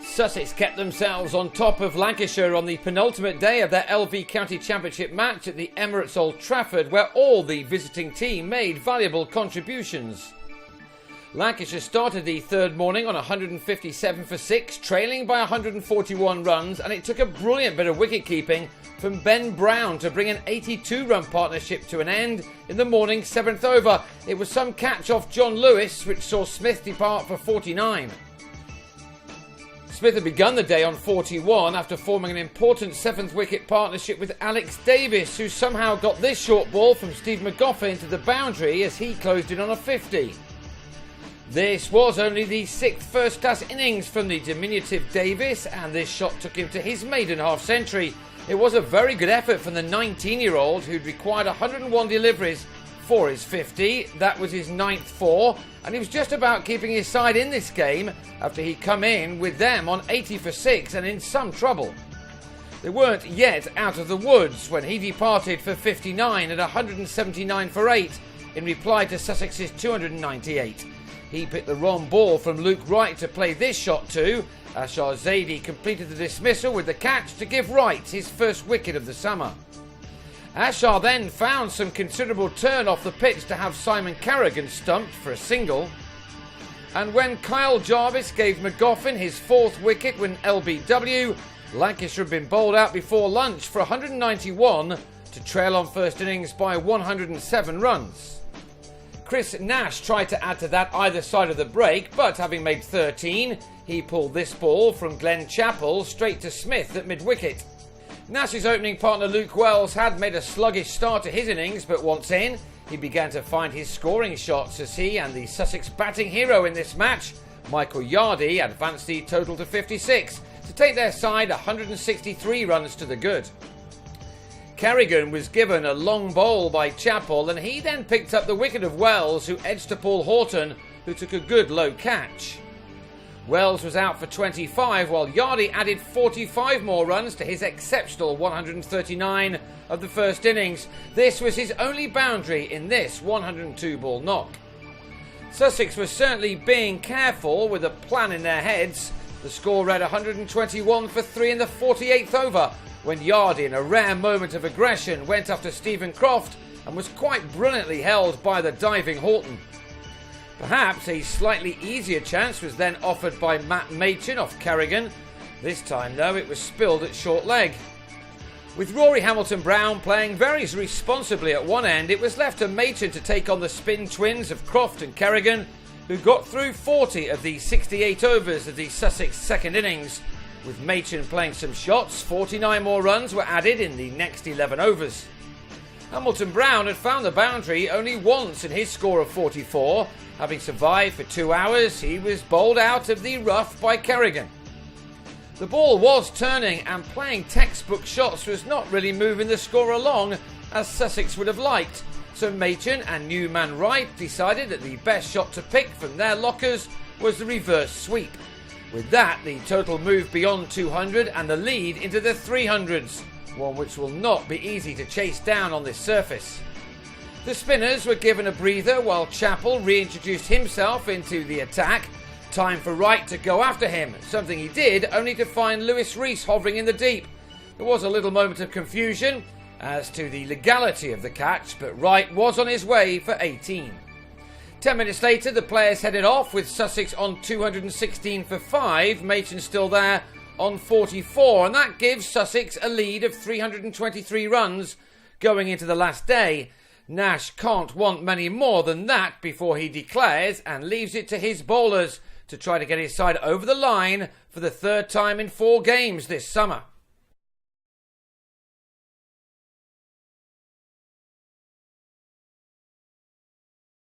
Sussex kept themselves on top of Lancashire on the penultimate day of their LV County Championship match at the Emirates Old Trafford, where all the visiting team made valuable contributions. Lancashire started the third morning on 157 for 6, trailing by 141 runs, and it took a brilliant bit of wicket-keeping from Ben Brown to bring an 82-run partnership to an end in the morning's 7th over. It was some catch off John Lewis, which saw Smith depart for 49. Smith had begun the day on 41 after forming an important 7th wicket partnership with Alex Davis, who somehow got this short ball from Steve McGoffin to the boundary as he closed in on a 50. This was only the 6th first-class innings from the diminutive Davis, and this shot took him to his maiden half-century. It was a very good effort from the 19-year-old, who'd required 101 deliveries for his 50. That was his 9th 4, and he was just about keeping his side in this game after he'd come in with them on 80 for 6 and in some trouble. They weren't yet out of the woods when he departed for 59 at 179 for 8 in reply to Sussex's 298. He picked the wrong ball from Luke Wright to play this shot to. Ashar Zaidi completed the dismissal with the catch to give Wright his first wicket of the summer. Ashar then found some considerable turn off the pitch to have Simon Carrigan stumped for a single. And when Kyle Jarvis gave McGoffin his 4th wicket with an LBW, Lancashire had been bowled out before lunch for 191 to trail on first innings by 107 runs. Chris Nash tried to add to that either side of the break, but having made 13, he pulled this ball from Glenn Chappell straight to Smith at mid-wicket. Nash's opening partner Luke Wells had made a sluggish start to his innings, but once in, he began to find his scoring shots as he and the Sussex batting hero in this match, Michael Yardy, advanced the total to 56 to take their side 163 runs to the good. Carrigan was given a long bowl by Chappell, and he then picked up the wicket of Wells, who edged to Paul Horton, who took a good low catch. Wells was out for 25, while Yardy added 45 more runs to his exceptional 139 of the first innings. This was his only boundary in this 102-ball knock. Sussex was certainly being careful with a plan in their heads. The score read 121 for 3 in the 48th over, when Yardy, in a rare moment of aggression, went after Stephen Croft and was quite brilliantly held by the diving Horton. Perhaps a slightly easier chance was then offered by Matt Machin off Carrigan. This time, though, it was spilled at short leg. With Rory Hamilton-Brown playing very responsibly at one end, it was left to Machin to take on the spin twins of Croft and Carrigan, who got through 40 of the 68 overs of the Sussex second innings. With Machin playing some shots, 49 more runs were added in the next 11 overs. Hamilton-Brown had found the boundary only once in his score of 44. Having survived for 2 hours, he was bowled out of the rough by Carrigan. The ball was turning, and playing textbook shots was not really moving the score along as Sussex would have liked. So Machin and new man Wright decided that the best shot to pick from their lockers was the reverse sweep. With that, the total moved beyond 200 and the lead into the 300s, one which will not be easy to chase down on this surface. The spinners were given a breather while Chappell reintroduced himself into the attack. Time for Wright to go after him, something he did only to find Lewis Rees hovering in the deep. There was a little moment of confusion as to the legality of the catch, but Wright was on his way for 18. 10 minutes later, the players headed off with Sussex on 216 for 5, Machin still there on 44, and that gives Sussex a lead of 323 runs going into the last day. Nash can't want many more than that before he declares and leaves it to his bowlers to try to get his side over the line for the third time in 4 games this summer.